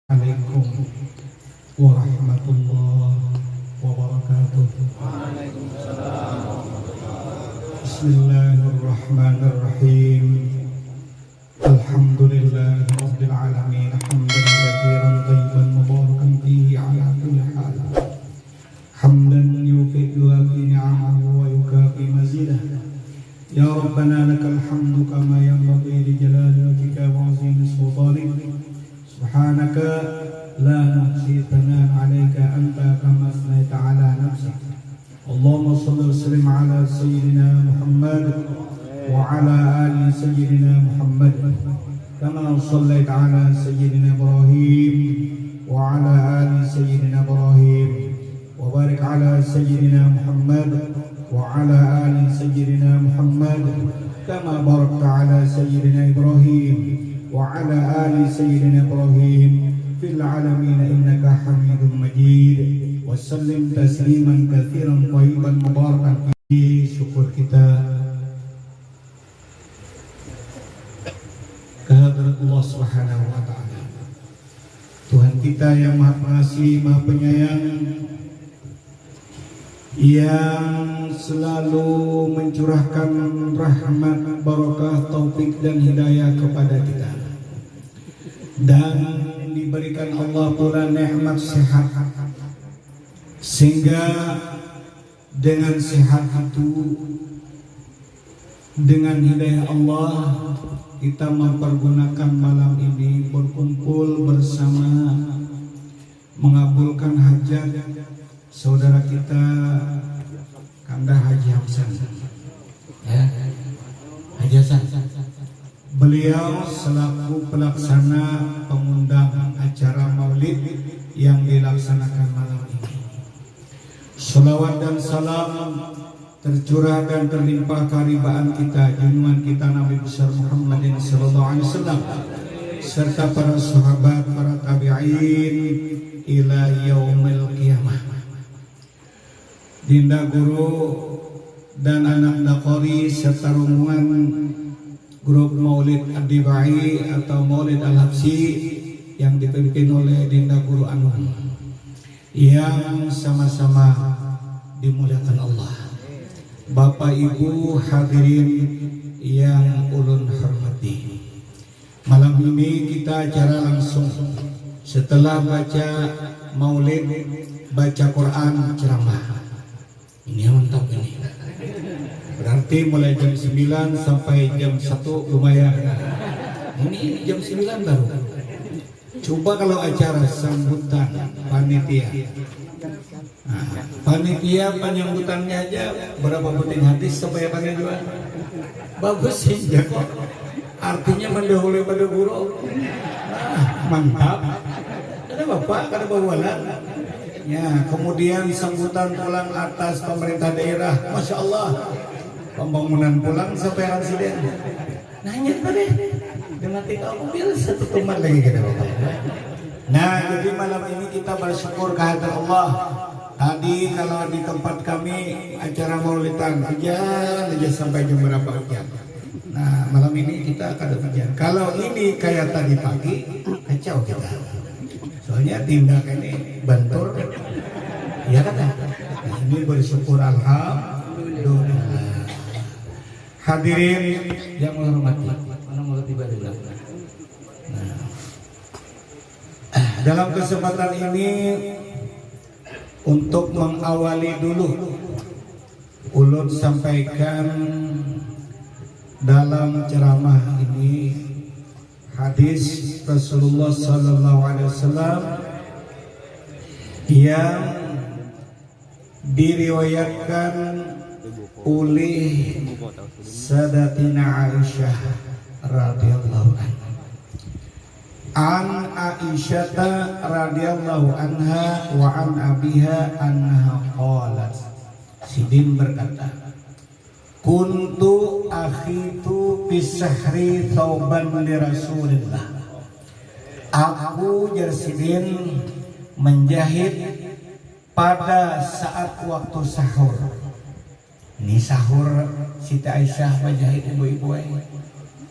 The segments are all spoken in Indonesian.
Assalamualaikum warahmatullahi wabarakatuh. Bismillahirrahmanirrahim. Alhamdulillahi rabbil alamin. Hamdan katsiran thayyiban mubarakan fihi ala kulli hal. Hamdan yufidu ni'amahu wa yukafi mazidah. Ya Rabbana lakal hamdu kama yanbaghi li jalali wajhika wa 'azimi sultanik. Subhanaka la nuhsi thanan 'alaika anta kama asnaita 'ala nafsik. Allahumma shalli wa sallim 'ala sayyidina Muhammad wa 'ala ali sayyidina Muhammad kama shallaita 'ala sayyidina Ibrahim wa 'ala ali sayyidina Ibrahim wa barik 'ala sayyidina Muhammad wa 'ala ali sayyidina Muhammad kama barakta 'ala sayyidina Ibrahim wa 'ala ali sayyidina Ibrahim fil 'alamin innaka Hamidum Majid. Wa sallim tasliman katsiran thayyiban mubarakan fihi. Syukur kita kehadirat Allah Subhanahu wa taala, Tuhan kita yang Maha Pengasih, Maha Penyayang, yang selalu mencurahkan rahmat, barakah, taufik dan hidayah kepada kita, dan diberikan Allah pula nikmat sehat, sehingga dengan sehat itu, dengan hidayah Allah, kita mempergunakan malam ini berkumpul bersama mengabulkan hajat saudara kita Kanda Haji Hamsan, ya, Haji Hasan. Beliau selaku pelaksana pengundang acara maulid yang dilaksanakan malam ini. Salawat dan salam tercurah dan terlimpah karibaan kita, junjungan kita Nabi besar Muhammadin sallallahu alaihi wasallam, serta para sahabat, para tabi'in ila yaumil qiyamah. Dinda guru dan anak dakori serta rombongan grup Maulid Ad-Dibai atau Maulid Al-Habsi yang dipimpin oleh Dinda Guru Anwar, yang sama-sama dimuliakan Allah. Bapak Ibu hadirin yang ulun hormati, malam ini kita acara langsung setelah baca maulid, baca Quran, ceramah. Ini mantap ini. Berarti mulai jam 9 sampai jam 1 lumayan. Ini jam 9 baru. Coba kalau acara sambutan panitia. Nah, panitia penyambutannya aja berapa penting hadis supaya pakai jual. Bagus sih, jago. Artinya mendahului pada guru. Nah, mantap. Ada bapak, ada bawalan. Ya, kemudian sambutan pulang atas pemerintah daerah, masya Allah, pembangunan pulang sampai residen. Nanya tadi, dengan tinggal mobil satu teman lagi kita. Nah, jadi malam ini kita bersyukur kehadirat Allah. Tadi kalau di tempat kami acara maulidan hujan aja sampai jam berapa hujan. Nah, malam ini kita akan hujan. Kalau ini kayak tadi pagi, kacau kita. Soalnya tindak ini bentur, ya kan? Nah, ini bersyukur alhamdulillah. Hadirin yang menghormati, mana mau tiba di belakang. Nah, dalam kesempatan ini untuk mengawali dulu, ulun sampaikan dalam ceramah ini hadis Rasulullah sallallahu alaihi wasallam yang diriwayatkan oleh Sayyidatina Aisyah radhiyallahu anha. An Aisyah radhiyallahu anha wa an abiha anha qalat. Sidin berkata, kuntu akhitu bisahri thawban li Rasulillah. Aku Jersidin menjahit pada saat waktu sahur. Ini sahur Siti Aisyah menjahit ibu-ibu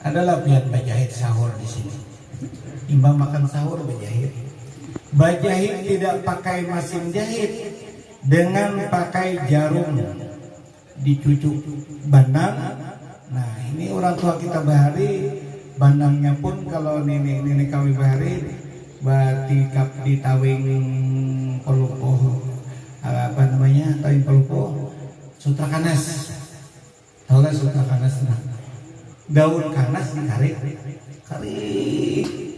adalah biar menjahit sahur di sini. Imbang makan sahur menjahit. Bajahit tidak pakai mesin jahit, dengan pakai jarum dicucuk benang. Nah ini orang tua kita bahari, benangnya pun kalau nenek kami bahari batikap di tawing pelupo, apa namanya, tawing pelupo, sutra kanas. Tahu lah sutra kanas? Nah, daun kanas ditarik,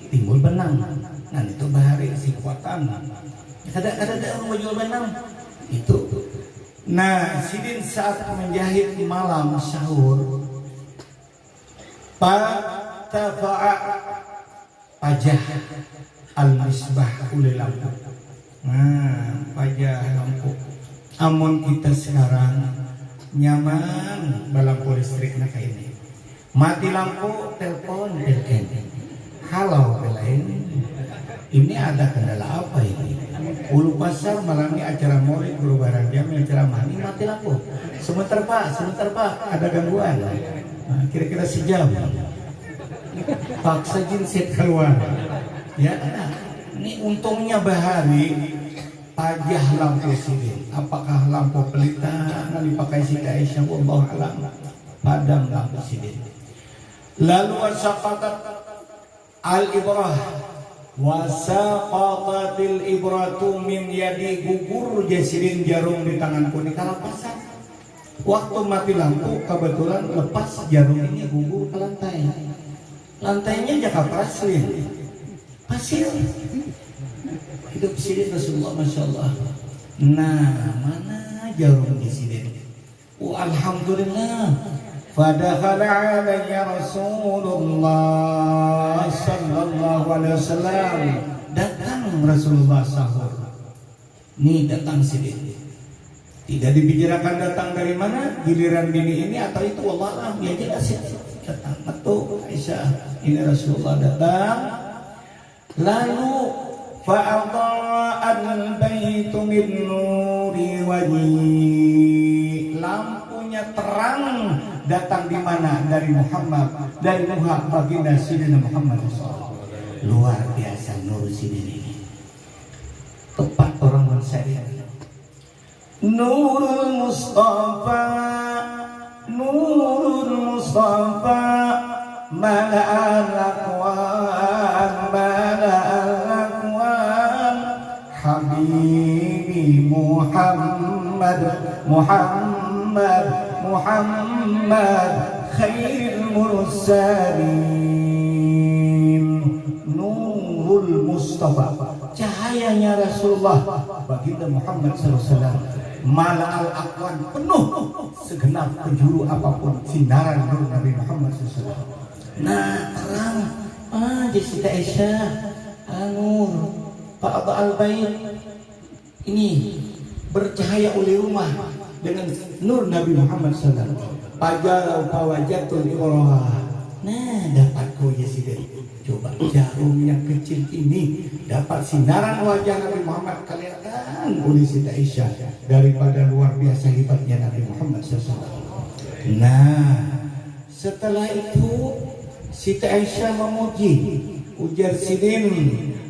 timbul benang. Nah itu bahari si kekuatan. Kadang-kadang orang jual benang itu. Nah sidin saat menjahit malam sahur, Tafa'a pajah al-misbah oleh lampu. Nah, pajah lampu. Amun kita sekarang nyaman lampu listrik nak ini. Mati lampu, telepon, halo belain. Ini ada kendala apa ini? Ulu pasar malam ini acara maulid guru barang jam acara mani mati lampu. Sebentar pak, ada gangguan. Nah, kira-kira sejam. Paksa jinset keluar. Ya, nah, ini untungnya bahari pajah lampu sini. Apakah lampu pelita yang dipakai Siti Aisyah? Wallahu a'lam. Padam lampu sini. Lalu wasaqatat al-ibrah, wasaqatatil ibratu min yadi, gugur jasidin jarum di tanganku di kalapasan. Waktu mati lampu kebetulan lepas jarum ini gugur ke lantai. Lantainya jaka pasir. Hidup sidin Rasulullah, masya Allah. Nah, mana jarum di sidin? Alhamdulillah. Fadakhala alayya Rasulullah sallallahu alaihi wasallam. Datang Rasulullah sahur. Nih datang sidin. Tidak dibicarakan datang dari mana, giliran bini ini atau itu, wallah ya jelas ya. Datang atau Aisyah, ini Rasulullah datang. Lalu fa'adha'al baitu min nuri wajhi, lampunya terang. Datang di mana? Dari Muhammad, dari Muhammad baginda Sayyidina Muhammad SAW. Luar biasa nur sidin ini. Tepat orang manusia. Nurul Mustafa, Nurul Mustafa, mala'al aqwan, mala'al aqwan, Habibi Muhammad, Muhammad, Muhammad, khairul mursalin. Nurul Mustafa, cahayanya Rasulullah baginda Muhammad SAW. Mala'al aqwan, penuh segenap penjuru apapun sinaran nur Nabi Muhammad SAW. Nah terang, di Siti Aisyah, nur Fa'adha'al bait ini bercahaya oleh rumah dengan nur Nabi Muhammad SAW. Pajalau fawajatul ibrah. Nah dapatku ya Siti. Coba jarum yang kecil ini dapat sinaran wajah Nabi Muhammad, kelihatan oleh Siti Aisyah daripada luar biasa hebatnya Nabi Muhammad SAW. Nah setelah itu Siti Aisyah memuji, ujar sidin,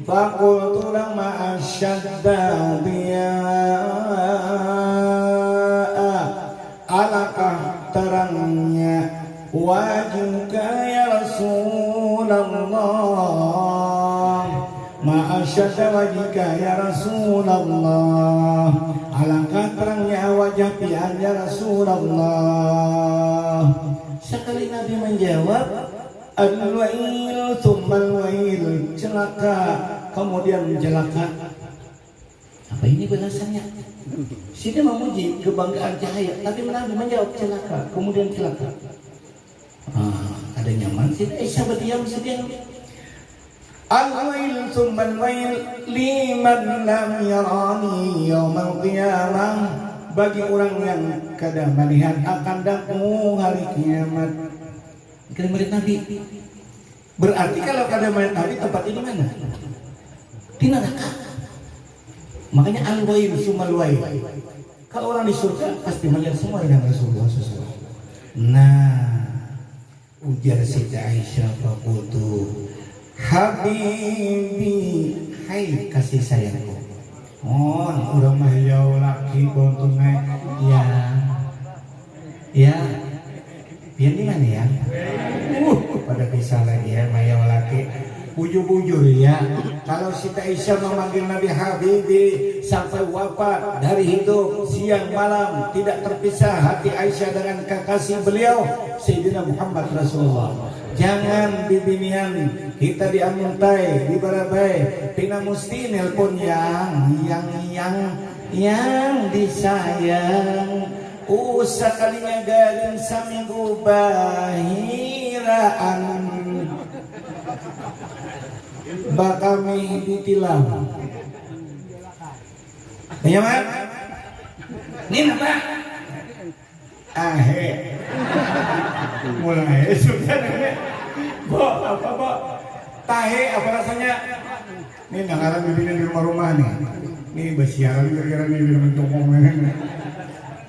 faqultu lama asyadda diya'a, alakah terangnya wajhka ya Rasulullah, ma'asyadda wajhka ya Rasulullah, alangkah terangnya wajah pian ya Rasulullah. Sekali Nabi menjawab, al-wail tsummal wail, celaka kemudian celaka. Apa ini balasannya? Sini memuji kebanggaan cahaya, tapi Nabi menjawab celaka kemudian celaka. Ada nyaman sih, Aisyah berdiam sediam. Al-wail tsummal wail liman lam yarani yaumal qiyamah, bagi orang yang kada melihat akan datang hari kiamat. Kada melihat Nabi. Berarti kalau kada melihat Nabi tempatnya di mana? Di neraka. Makanya al-wail tsummal wail. Kalau orang di surga pasti melihat semua yang Rasulullah SAW. Nah, ujar Siti Aisyah, faqultu Habibi, hai kasih sayangku. Oh, udah mah jauh laki bontongnya. Ya, ya, biar di mana ya? Pada bisa lagi ya, mayau laki. Bujur-bujur ya. Kalau Siti Aisyah memanggil Nabi Habibi sampai wafat, dari hidup siang malam tidak terpisah hati Aisyah dengan kekasih beliau Sayyidina Muhammad Rasulullah. Jangan bibinian kita diamuntai, dibarabai, pina musti nelpon yang disayang. Sakalinya galing saminggu bahiraan bakami ditilang. Nyaman? Ini apa? Ahe. Mulai sudah nih. Bo, apa bo? Tahe apa rasanya? Ini nggak bibinya di rumah-rumah nih. Ini besiaran kira-kira nih di rumah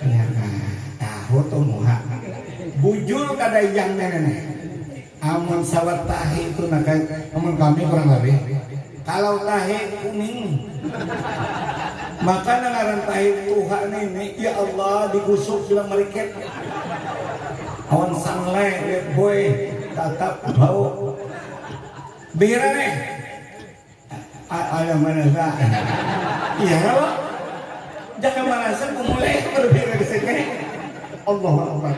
ya kan, tahu tuh muha. Bujur kada yang nenek. Amun sawat tahe itu nakai, amun kami kurang lebih. Kalau tahe kuning, maka nangaran tahe Tuhan ini, ya Allah digusuk bilang meriket. Awan sangle, boy, tatap bau. Bira nih, ayam mana sah? Iya kalau jangan merasa memulai berbeda di sini. Allah Akbar.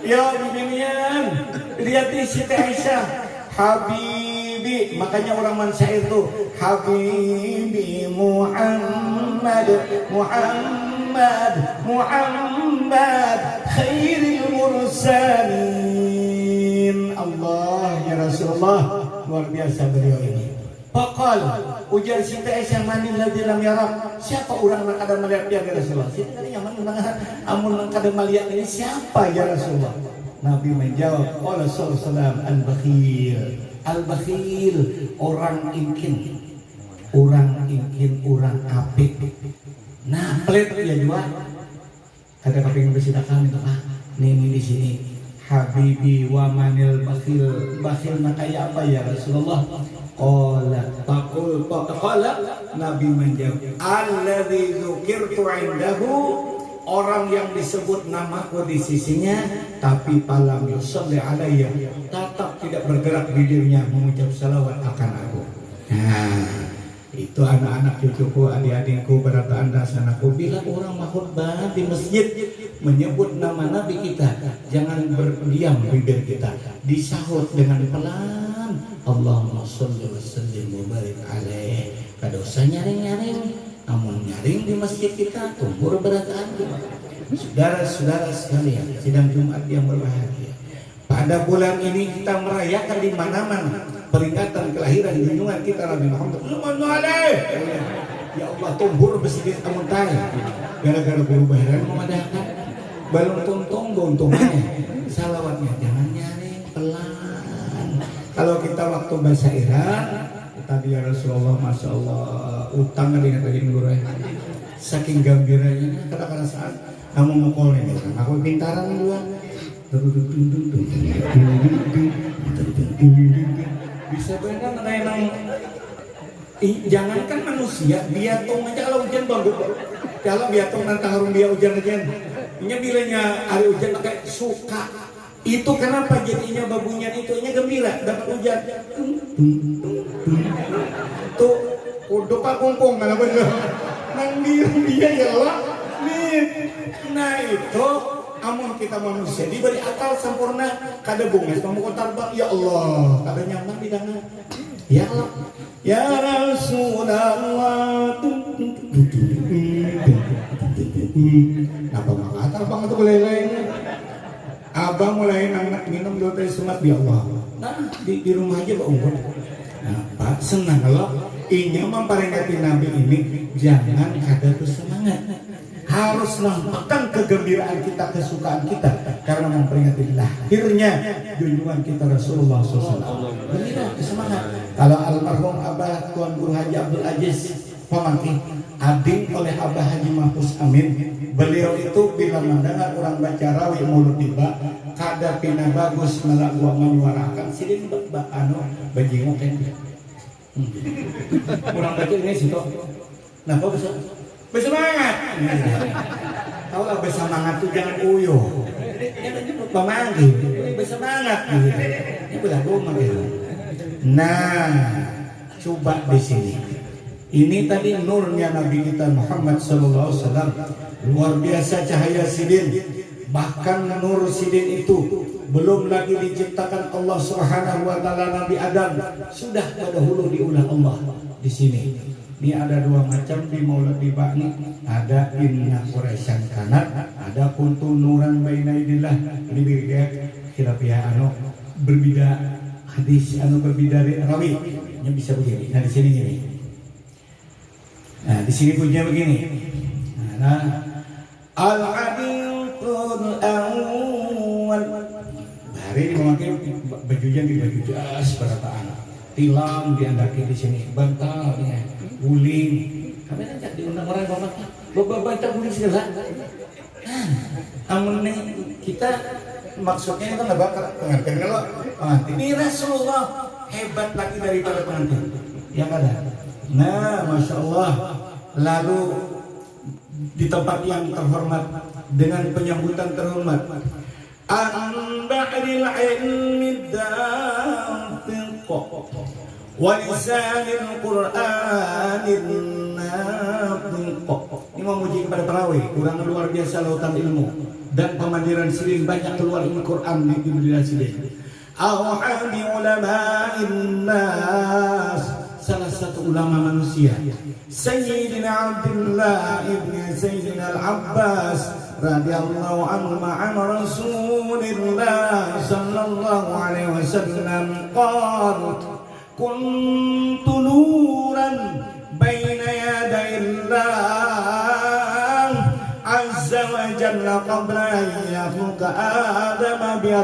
Ya bibinian, lihat di Siti Aisyah, Habibi, makanya orang Mansyair itu Habibi Muhammad, Muhammad, Muhammad, khairil mursalin. Allah ya Rasulullah, luar biasa beliau ini. Pakal ujar Siti Aisyah mani ladzi lam yarab. Siapa orang yang kada melihat dia ya Rasulullah? Siti tadi yang mana amun yang kada melihat ini siapa ya Rasulullah? Nabi menjawab, qala sallallahu al-bakhil. Al-bakhil orang ingkin, orang apik. Nah, pelit ya juga. Kada kepengin bersitakan itu ah. Nih di sini. Habibi wa manil bakhil. Bakhil makanya apa ya Rasulullah? Qala Nabi menjawab, alladzi dzukirtu indahu, orang yang disebut namaku di sisinya tapi falam yusalli alayya, tetap tidak bergerak di dirinya mengucap salawat akan aku. Nah, itu anak-anak cucuku, adik-adikku, berataan dasanaku, bila orang makhutbah di masjid menyebut nama Nabi kita, jangan berdiam bibir kita, disahut dengan pelan. Allahumma sholli wa sallim wa barik alaih. Kada usah nyaring-nyaring, namun nyaring di masjid kita tumbuh berataan kita. Saudara-saudara sekalian, sidang Jumat yang berbahagia. Pada bulan ini kita merayakan di mana-mana peringatan kelahiran junjungan kita Nabi Muhammad. Ya Allah, tumbuh bersedih amuntai. Gara-gara guru bayaran memadahkan balon tuntung bontongnya. Salawatnya jangan nyaring, pelan. Kalau kita waktu basairan, tadi ya Rasulullah, masya Allah, utang ada yang tadi guru saking gembiranya, kadang-kadang saat kamu mukul ini, aku pintaran dua, bisa benar memang. Jangankan manusia, biatung aja kalau hujan bagus. Kalau biatung nantang harum dia hujan aja, ini bilanya hari hujan pakai suka. Itu kenapa jadinya babunyan itunya gembira dapat hujan. Tuh udah pak kumpung kenapa juga nang dia ya Allah. Nah itu amun kita manusia diberi akal sempurna kada bungas kamu terbang ya Allah kada nyaman di tangan ya Allah ya Rasulullah. Apa maka terbang itu boleh-boleh. Abang mulai anak minum dua teh semat di Allah. Nah di rumah aja Pak Ungkul. Nah Pak senang kalau inya memperingati Nabi ini jangan kada bersemangat. Harus nampakkan kegembiraan kita, kesukaan kita karena memperingati lahirnya junjungan kita Rasulullah SAW. Gembira, semangat. Kalau almarhum Abah Tuan Guru Haji Abdul Aziz Pamangki adik oleh Abah Haji Mahfuz Amin, beliau itu bila mendengar orang baca rawi mulut tiba kada pina bagus malah gua menyuarakan sidin anu bajingo kan Kurang kecil ini situ. Nah, kok bisa bersemangat. Tahu lah bersemangat itu jangan uyo. Jangan nyebut pemanggil. Bersemangat gitu. Ini udah gua gitu. Nah, coba di sini. Ini tadi nurnya Nabi kita Muhammad sallallahu alaihi wasallam. Luar biasa cahaya sidin. Bahkan nur sidin itu belum lagi diciptakan Allah Subhanahu wa taala Nabi Adam sudah pada hulu diulah Allah di sini. Ini ada dua macam di Maulid di Bani, ada inna Quraisyan kanat, ada kuntu nuran baina idillah. Ini berbeda khilafiyah berbeda hadis berbeda rawi. Ini bisa begini. Nah di sini gini. Nah di sini punya begini. Nah al-adilul awal. Hari ini memakai bajunya di baju jas berapa anak. Tilam diandaki di sini, bantalnya, guling. Kami nanti diundang orang bapak. Bapak bantal guling segala. Amun kita maksudnya itu nggak bakal pengantin kalau pengantin. Ini Rasulullah hebat lagi daripada pengantin yang ada. Nah, masya Allah. Lalu di tempat yang terhormat dengan penyambutan terhormat. An ba'dil ilmi dafiq wa lisanil qur'anil nafiq. Ini memuji kepada perawi, kurang luar biasa lautan ilmu dan pemandiran silih banyak keluar ilmu Quran di dunia silih. Awhadi ulama'in nas, salah satu ulama manusia Sayyidina Abdullah ibn Sayyidina Al-Abbas radhiyallahu anhu ma'an Rasulillah sallallahu alaihi wasallam qala kuntu nuran baina yadayillah azza wa jalla qabla an yakhluqa adama bi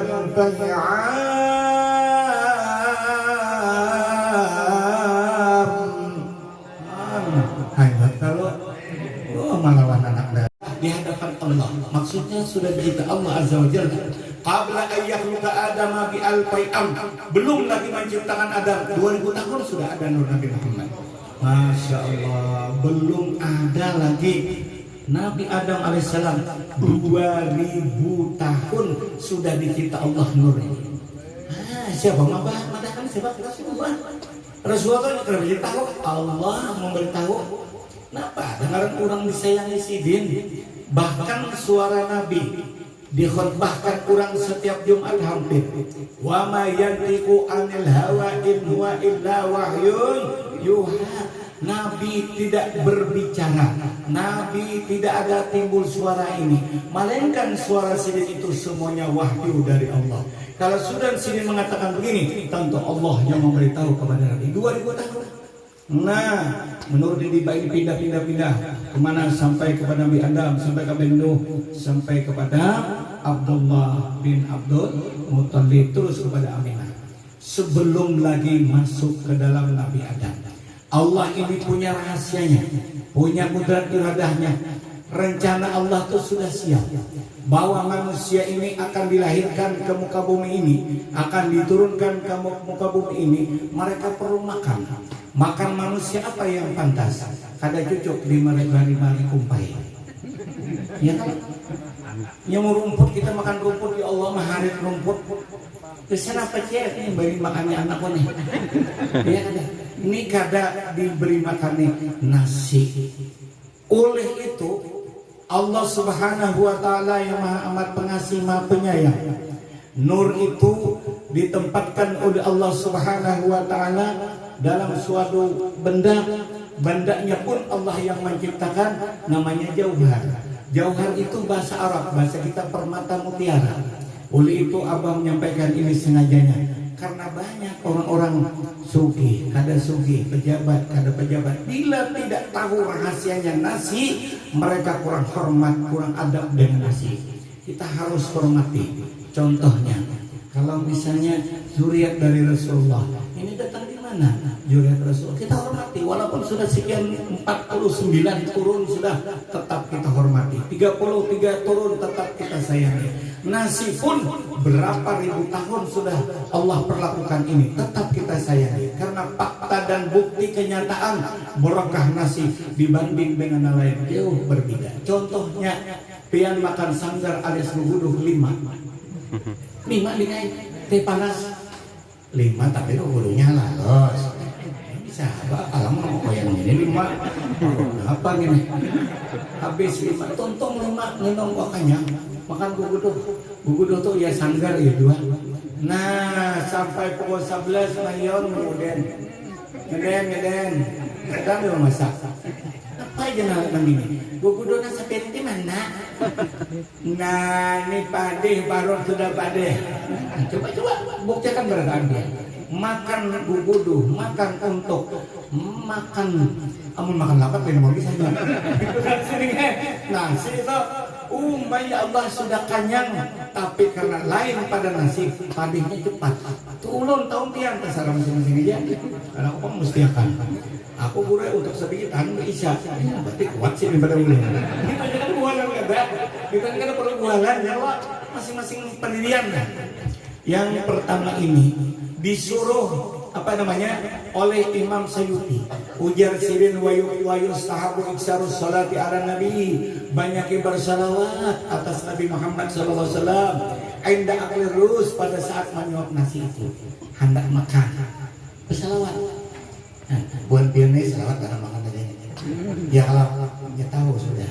melawan anak di hadapan Allah. Maksudnya sudah berita Allah Azza wa Jalla qabla ayyakluka Adam bi alfai'am, belum lagi menciptakan Adam 2000 tahun sudah ada nur Nabi Muhammad. Masya Allah, belum ada lagi Nabi Adam alaihissalam 2000 tahun sudah dicipta Allah nur ini. Siapa mengatakan siapa? Rasulullah. Rasulullah kan beritahu, Allah memberitahu. Kenapa? Dengaran orang disayangi sidin. Bahkan suara Nabi dikhutbahkan orang setiap Jumat hampir. Wa ma yantiqu anil hawa in huwa illa wahyun yuha. Nabi tidak berbicara. Nabi tidak ada timbul suara ini. Melainkan suara sidin itu semuanya wahyu dari Allah. Kalau sudah sidin mengatakan begini, tentu Allah yang memberitahu kepada Nabi 2000 tahun. Nah, menurut ini baik pindah kemana sampai kepada Nabi Adam, sampai kepada Nuh, sampai kepada Abdullah bin Abdul Muttalib, terus kepada Aminah. Sebelum lagi masuk ke dalam Nabi Adam, Allah ini punya rahasianya, punya kudrat iradahnya. Rencana Allah itu sudah siap bahwa manusia ini akan dilahirkan ke muka bumi ini, akan diturunkan ke muka bumi ini. Mereka perlu makan. Makan manusia apa yang pantas? Kada cocok di mari kumpai. Ya kan? Yang rumput kita makan rumput, ya Allah maharit rumput. Terus apa cek ini beri makannya anak nih? Ya kan? Ini kada diberi makannya nasi. Oleh itu Allah Subhanahu wa taala yang Maha Amat Pengasih Maha Penyayang, nur itu ditempatkan oleh Allah Subhanahu wa taala dalam suatu benda. Bandanya pun Allah yang menciptakan, namanya jauhar. Jauhar itu bahasa Arab, bahasa kita permata mutiara. Oleh itu Abang menyampaikan ini sengajanya karena banyak orang-orang sugih, kada sugih, pejabat, kada pejabat, bila tidak tahu rahasianya nasi, mereka kurang hormat, kurang adab dengan nasi. Kita harus hormati. Contohnya, kalau misalnya zuriat dari Rasulullah, ini datang di mana? Zuriat Rasulullah, kita hormati. Walaupun sudah sekian 49 turun, sudah tetap kita hormati. 33 turun tetap kita sayangi. Nasi pun berapa ribu tahun sudah Allah perlakukan ini, tetap kita sayangi karena fakta dan bukti kenyataan berkah nasi dibanding dengan yang lain jauh berbeda. Contohnya pian makan sanggar alias nuguduh 5 dinaik teh panas 5 tapi nuguduhnya lalos bisa alam mau koyang ini 5 apa gini habis 5 tontong 5 ngenong wakanya makan gugudo tuh ya sanggar ya 2. Nah sampai pukul 11 mayon ngeden kadang dia masak apa aja nang ini gugudo na sa penti mana. Nah ini pade baru sudah pade coba buktikan beradaan dia makan gugudo makan untuk makan amun makan lapat pengen mau bisa juga nasi itu ya Allah sudah kenyang tapi karena lain pada nasi padenya cepat turun tahun tiang terserah masing-masing aja karena aku mesti akan aku gurau untuk sebikitan isya berarti kuat sih daripada mulai kita kan bualan kita kan perlu bualan ya Allah masing-masing pendirian. Yang pertama ini disuruh oleh Imam Sayuti ujar sirin wa yustahabu iksarus salati ala nabi banyak bersalawat atas Nabi Muhammad sallallahu alaihi wasallam inda akli rus pada saat menyuap nasi itu hendak makan bersalawat. Nah, buat piannya salawat dalam makan aja ya kalau ya tahu sudah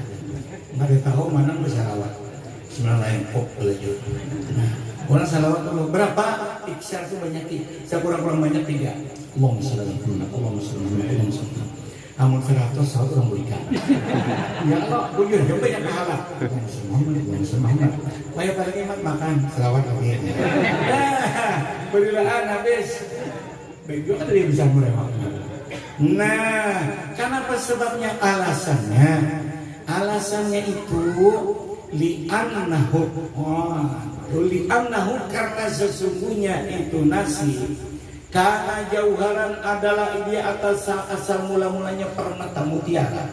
nggak tahu mana bersalawat sebenarnya kok belajar. Nah orang salawat dulu berapa iksar itu banyak saya kurang banyak 3 Allahumma sholli ala Muhammad amun 100 sahut orang berikan ya Allah bujur ya banyak pahala Allahumma sholli Muhammad banyak paling iman makan salawat amin berilaan habis baik juga dia bisa merewak. Nah kenapa sebabnya alasannya itu li'annahu karena sesungguhnya itu nasi karena jauharan adalah dia atas asal mula-mulanya permata mutiara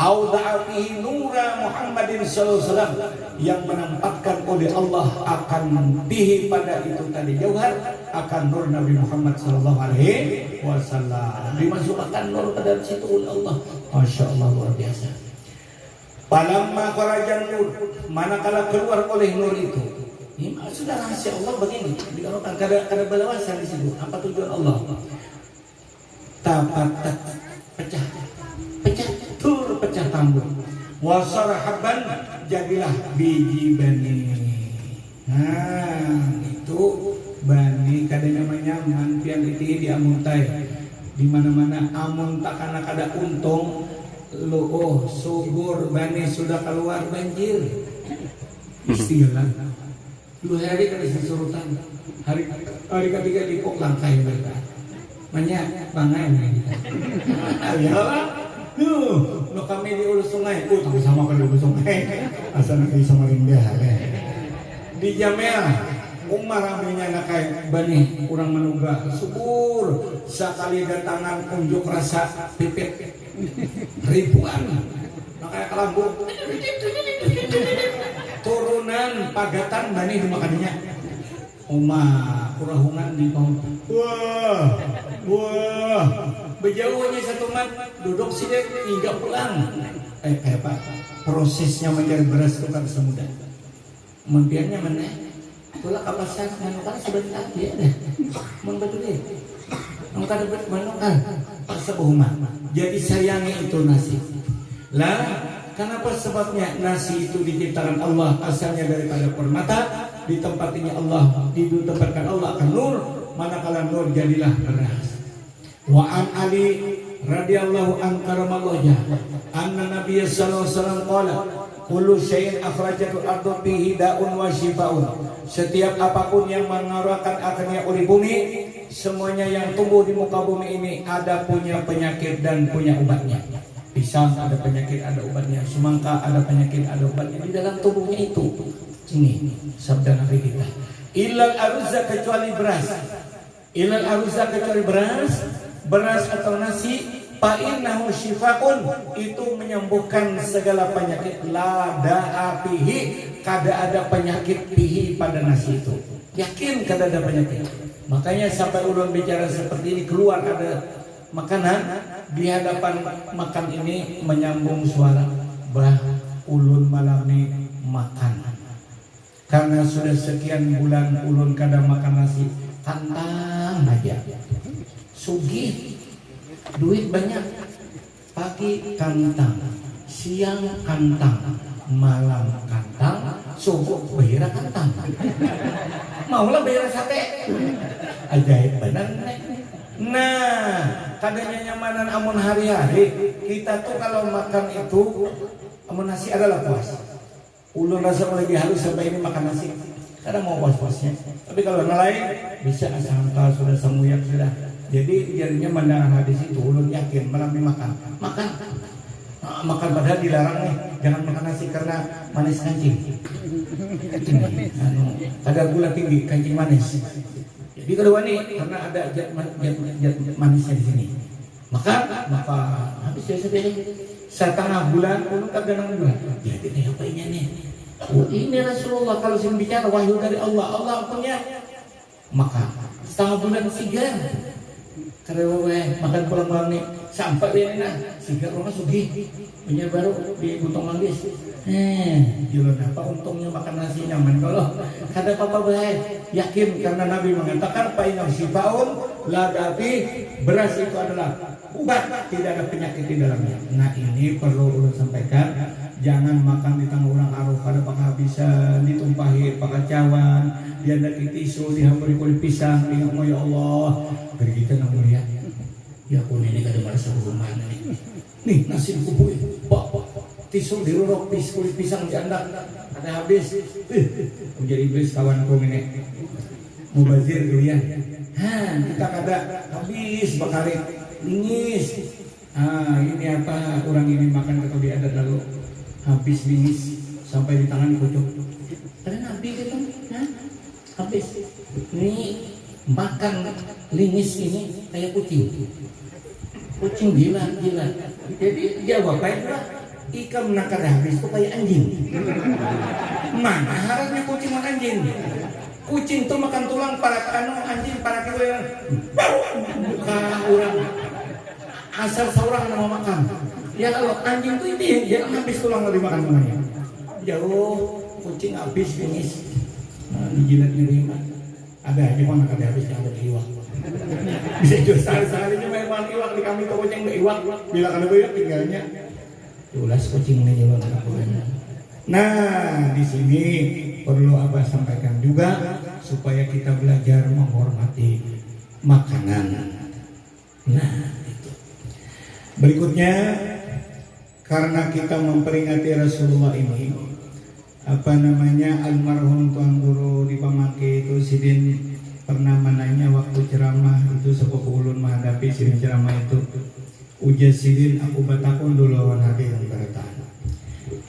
auda'afihi nura Muhammadin sallallahu alaihi wasallam yang menampakkan oleh Allah akan bihi pada itu tadi jauhar akan nur Nabi Muhammad sallallahu alaihi wasallam dimasukkan nur pada situ oleh Allah. Masya Allah luar biasa. Palamma kharajan nur manakala keluar oleh nur itu ini sudah rahasia Allah begini dikatakan kada balawasan di situ apa tujuan Allah tapatat pecah tambur wasarahaban jadilah biji bani. Nah itu bani kada namanya mantian itu di amuntai di mana-mana amun tak karena kada untung lo subur bani sudah keluar banjir istilah 2 hari kada surutan hari ketiga di pok langkai mereka banyak bangai ya lo kami di ulu sungai tapi sama kan ulu sungai asal nanti sama Rinda di Jamel Umar aminya na kay bani kurang menungga subur sekali datangan unjuk rasa pipit ribuan makanya kelambu turunan pagatan bani dimakannya kurahungan di bawah wah berjauhnya satu mat duduk sidik 3 pulang Pak prosesnya mencari beras itu kan semudah membiarnya mana tulak kapasan manukan sebentar dia deh membeduli mengkada manukan paksa bahuma jadi sayangi itu nasi lah kenapa sebabnya nasi itu diciptakan Allah asalnya daripada permata ditempatinya Allah ditempatkan Allah akan nur manakala nur jadilah beras. Wa an Ali radhiyallahu an karamallahu anna Nabiy sallallahu alaihi wasallam qala kullu syai'in akhrajatu ardu fihi da'un wa shifaa'un. Setiap apapun yang mengeluarkan akhirnya uri bumi, semuanya yang tumbuh di muka bumi ini ada punya penyakit dan punya obatnya. Pisang ada penyakit ada obatnya, semangka ada penyakit ada obatnya di dalam tubuhnya itu. Ini sabda Nabi kita. Illal aruzza kecuali beras. Illal aruzza kecuali beras atau nasi fa innahu syifaun, itu menyembuhkan segala penyakit. La da'a fihi, kada ada penyakit fihi pada nasi itu. Yakin kada ada penyakit. Makanya sampai ulun bicara seperti ini, keluar ada makanan di hadapan makan ini menyambung suara, bah ulun malami makan. Karena sudah sekian bulan ulun kada makan nasi, kantang aja. Sugih, duit banyak. Pagi kantang, siang kantang, malam kantang, subuh bayar kantang. Maulah bayar sate. Ajaib benar. Nah, kadangnya nyamanan amun hari-hari kita tuh kalau makan itu amun nasi adalah puas. Ulun rasa lebih halus sampai ini makan nasi. Kadang mau puas-puasnya. Tapi kalau lain bisa asangka sudah semuyak sudah. Jadi jadinya mendengar hadis itu ulun yakin malam ini makan. Makan padahal dilarang nih, jangan makan nasi karena manis kancing. Kadar gula tinggi, kancing manis. Jadi kedua nih karena ada zat manisnya di sini. Maka habis biasa deh. Setengah bulan ulun kagak bulan. Jadi nih apa ini? Oh, ini Rasulullah kalau sing bicara wahyu dari Allah punya. Maka setengah bulan sigar. Karena makan pulang-pulang nih sampai dia nah sigar orang sugih punya baru di Buntong Manggis. Jualan apa untungnya makan nasi nyaman kalau kada apa-apa baik. Yakin karena Nabi mengatakan painam sifaun la dati, beras itu adalah obat, tidak ada penyakit di dalamnya. Nah ini perlu ulun sampaikan, jangan makan di tengah orang aruh kada pakai bisa ditumpahi pakai cawan, dia ada tisu dihamburi kulit pisang, ingat mau ya Allah berita namun ya pun ini kada merasa rumah nih nasi dikumpulin pak tisu diruruk kulit pisang diandak ada habis menjadi iblis kawanku ini mubazir dulu ya. Kita kada habis bakari lingis. Ini apa orang ini makan atau diadat lalu habis lingis sampai di tangan kucuk. Karena habis itu habis ini makan lingis ini kayak kucing gila. Jadi jawab baik lah, ikan menakar habis itu kayak anjing. Mana harusnya kucing makan anjing? Kucing tuh makan tulang para anjing para kilo yang bukan orang asal seorang mau makan. Ya kalau anjing tuh ini dia habis tulang lebih makan semuanya. Jauh kucing habis lingis, dijilatnya ringan. Ada aja mana kada habisnya ada iwak. Bisa jual sekali-sekalinya memang iwak di kami toko yang iwak. Bila kada banyak tinggalnya. Ulas kucing ini jual apa. Nah, di sini perlu Abah sampaikan juga supaya kita belajar menghormati makanan. Nah, itu. Berikutnya karena kita memperingati Rasulullah ini almarhum Tuan Guru di Pamangke itu Sidin pernah menanya waktu ceramah itu sepupu ulun menghadapi Sidin ceramah itu ujar Sidin aku batakun dulu lawan hadir bertahan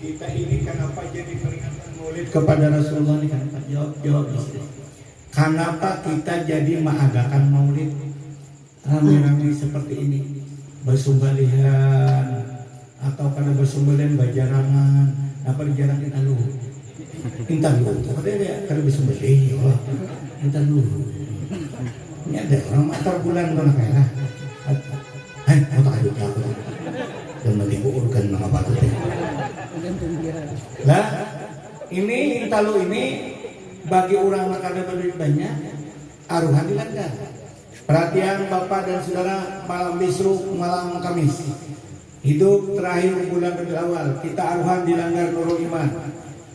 kita ini kenapa jadi peringatan maulid kepada Rasulullah ini kenapa jawab istri kenapa kita jadi mengadakan maulid rame-rame seperti ini bersumbalihan atau karena bersumbalihan bajarangan apa dijalankan lalu intan dulu katanya kada bisa beli intan dulu ini ada orang matar bulan mana kaya mau tak aduk aku dan mending urkan mga batu lah ini talu ini bagi orang yang kada berduit banyak aruhan dilanggar. Perhatian Bapak dan Saudara, malam besok malam Kamis hidup terakhir bulan Rabiul Awal kita aruhan di Langgar Nurul Iman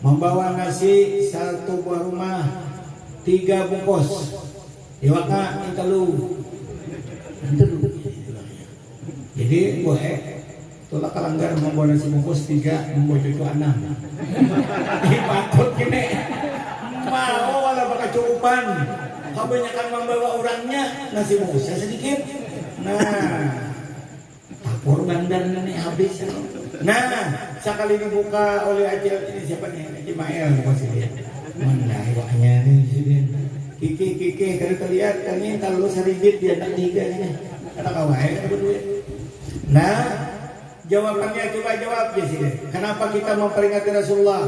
membawa nasi satu buah rumah 3 bungkus iwaka intalu jadi boleh tolak ke Langgar membawa nasi bungkus 3 membawa cucu 6 dipakut gini mau wala baka cukupan kebanyakan membawa orangnya nasi bungkusnya sedikit nah korban dan ini habis. Nah, sekali dibuka oleh Acil ini siapa nih? Haji Mael pasti dia. Mana iwaknya nih sini. Kiki kalau terlihat kan ini kalau sarigit dia tak tiga ini. Ada kawai ada duit. Nah, jawabannya coba jawab ya sih. Kenapa kita memperingati Rasulullah?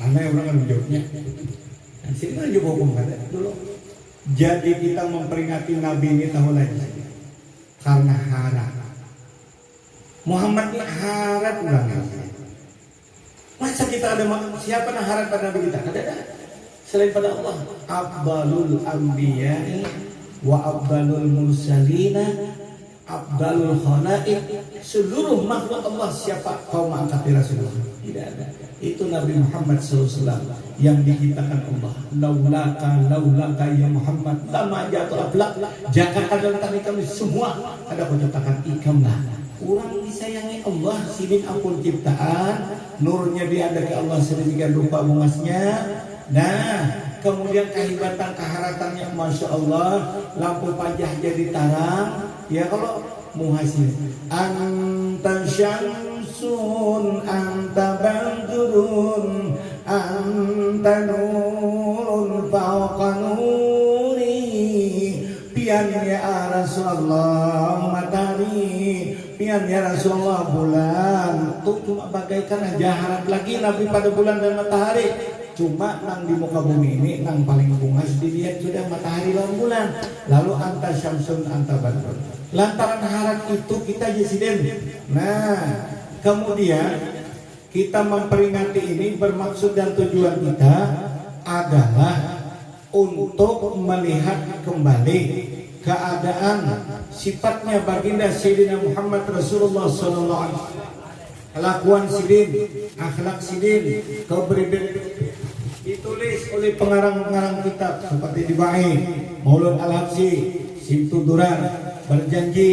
Karena orang kan jawabnya. Nah, sini kan juga hukum kata dulu. Jadi kita memperingati Nabi ini tahun lagi karena harap. Muhammad ini harap ulangnya. Masa kita ada siapa yang harap pada Nabi kita? Ada. Selain pada Allah, Afdalul Anbiya'i wa Afdalul Mursalina Afdalul Khala'iq. Seluruh makhluk Allah siapa kau mengangkat Rasulullah? Tidak ada. Itu Nabi Muhammad SAW yang diciptakan Allah. Laulaka ya Muhammad lama jatuh ablak. Jangan ada tadi kami semua ada penciptakan ikamlah. Orang disayangi Allah sidin ampun ciptaan. Nurnya diada ke Allah sedemikian rupa bungasnya. Nah, kemudian kehebatan keharatannya Masya Allah, lampu pajah jadi tarang. Ya kalau muhasil anta syamsun anta badrun anta nurun fauqa nuri. Pian ya Rasulullah matahari, pian ya Rasulullah bulan. Tuh cuma bagaikan aja harap lagi Nabi pada bulan dan matahari. Cuma nang di muka bumi ini nang paling bungas dilihat sudah matahari dan bulan. Lalu anta syamsun anta badrun. Lantaran harap itu kita jesiden. Nah, kemudian kita memperingati ini bermaksud dan tujuan kita adalah untuk melihat kembali keadaan sifatnya baginda Sayyidina Muhammad Rasulullah sallallahu alaihi wasallam. Kelakuan sidin, akhlak sidin, kepribadian ditulis oleh pengarang-pengarang kitab seperti Dibai, Maulud Al-Habsyi, Simtu Duran berjanji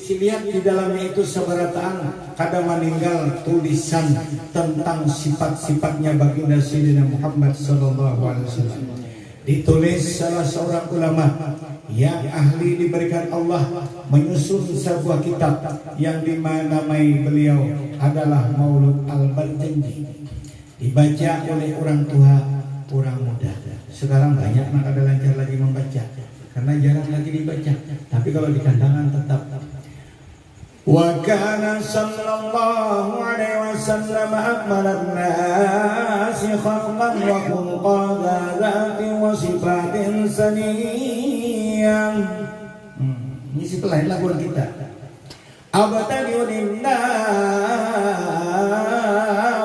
lihat di dalamnya itu seberataan kada meninggal tulisan tentang sifat-sifatnya baginda Sayyidina Muhammad sallallahu alaihi wasallam. Ditulis salah seorang ulama yang ahli diberikan Allah menyusun sebuah kitab yang dinamai beliau adalah Maulud Al-Barjanji. Dibaca oleh orang tua, orang muda. Sekarang banyak anak ada lancar lagi membaca karena jarang lagi dibaca. Tapi kalau di kandangan tetap. Wa kana sallallahu alaihi wasallam akmalan nasi khalqan wa khulqan dzati wa sifatin saniyah. Ini situ lain lagu kita. Abtadi'u lillah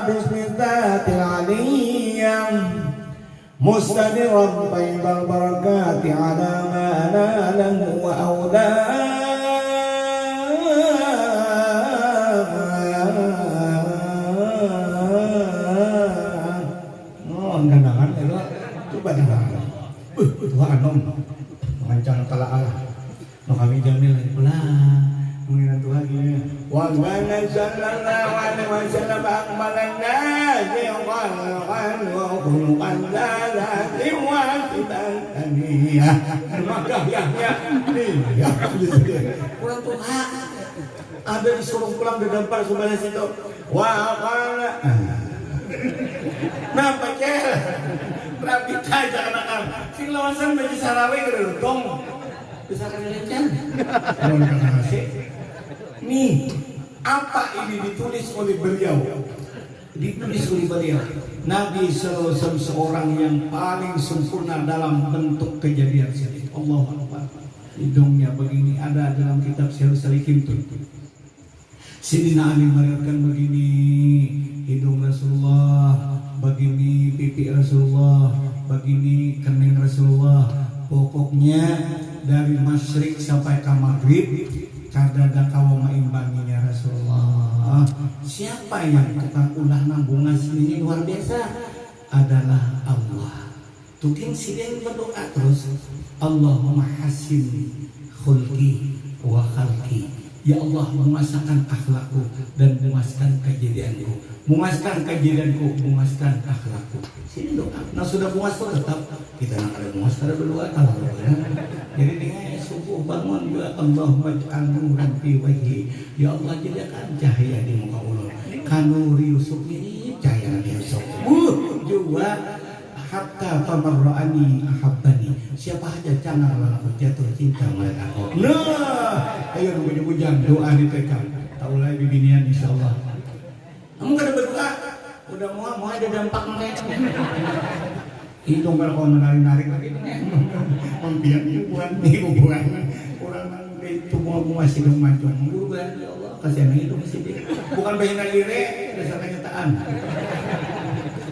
bismillatil aliyyah mustadiran bainal barakati ala ma nalahu wa awla. Gandangan itu coba dengar. Tuhan nom mengancam talaah. No kami jamil pula. Mengira Tuhan gini. Wa kana sallallahu alaihi wasallam akmalan nasi khalqan wa khuluqan dzati wa sifatan saniyah. Maka ya kurang Tuhan. Ada disuruh pulang di dampar sebelah situ. Wa kana nah pakai rapi aja anak-anak sing lawasan baju sarawe gerudong bisa kenyataan nih apa ini ditulis oleh beliau Nabi SAW seorang yang paling sempurna dalam bentuk kejadian sendiri. Allahu Akbar. Hidungnya begini ada dalam kitab Syiarus Salikin tuh. Sidina Ali meriwayatkan begini, hidung Rasulullah, begini pipi Rasulullah, begini kening Rasulullah. Pokoknya dari masyrik sampai ke maghrib kada ada kaum meimbanginya Rasulullah. Siapa yang tukang ulah nambungan sini luar biasa adalah Allah. Tukin sidin berdoa terus, Allahumma hasin khulqi wa khalqi. Ya Allah, memuaskan akhlakku dan memuaskan kejadianku, memuaskan kejadianku, memuaskan akhlakku. Sini doa. Nah sudah puas tetap kita nak ada puas ada berdoa kalau ya. Jadi dia subuh bangun juga Allahumma ij'al nuran fi wajhi. Ya Allah jadikan cahaya di muka Allah. Kanuri Yusuf ini cahaya di Yusuf. Juga hatta tamarra'ani ahabbani. Siapa aja jangan aku jatuh cinta melihat aku. Nah, ayo bujang doa ditekan. Taulai bibinian insyaallah. Kamu kada berdoa, udah mau ada dampak mereka. Hidung kalau menarik-narik lagi. Membiak ibuan orang itu mau masih dong majuan. Guru ya Allah, kasihan itu masih dia. Bukan bayian lire, dasar kenyataan.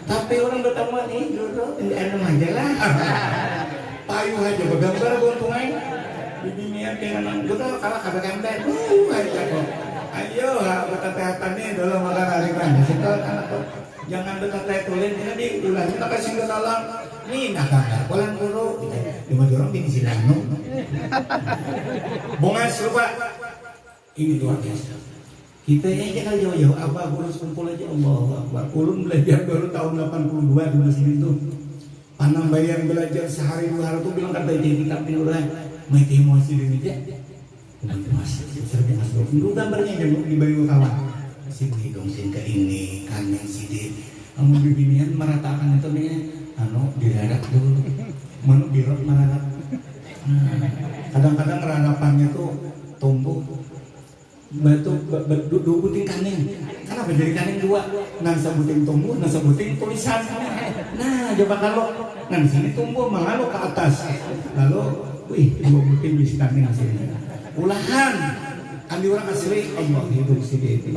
Tapi orang bertemu nih, dulu ini ada majalah. Payung aja bergambar keuntungan. Bibinian dengan gue tuh kalah kada kanten. Ayo, betah-betah nih dulu makan hari kan. Situ anak tuh jangan betah-betah tulen ini ulah kita kasih ke dalam. Nih nak pulang guru. Lima orang bini silano. Bongas lupa. Ini luar biasa. Kita aja kalau jauh-jauh apa guru kumpul aja Allah Akbar. Ulun belajar baru tahun 82 di masjid itu. Panang bayar belajar sehari 2 hari tuh bilang kata jadi kitab tiduran. Mai emosi di meja. Masih sering masuk. Dulu gambarnya jangan dibayu kawan. Si hidung sin ke ini kan yang sidik. Kamu bibinian meratakan itu nih. Diharap dulu. Mana birot mararat. Kadang-kadang rarapannya tuh tumbuh batu buting kaning. Kenapa jadi kaning dua? Nang sebuting tumbuh, nang sebuting tulisan. Nah, coba kalau nang sini tumbuh mengalu ke atas. Lalu, wih, 2 buting di kaning sini. Ulahan andi orang asli Allah hidup sini.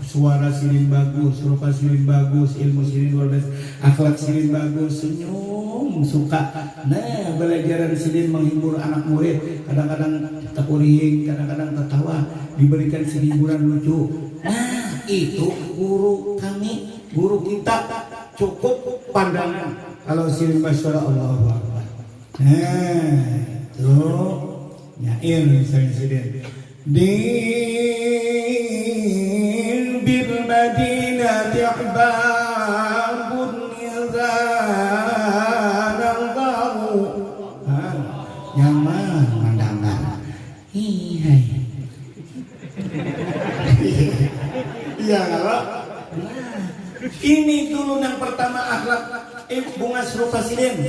Suara silin bagus, rupa silin bagus, ilmu silin luar biasa, akhlak silin bagus, senyum suka. Nah, belajaran silin menghibur anak murid, kadang-kadang terkuring, kadang-kadang tertawa, diberikan hiburan lucu. Nah, itu guru kami, guru kita cukup pandangan. Kalau silin masyaallah Allah. Nah, tuh nyair misalnya silin. Din bil madinati ahbabun nizar al-baru. Nyaman pandangan. Iya. Iya kalau ini dulu yang pertama akhlak bunga serupa silin.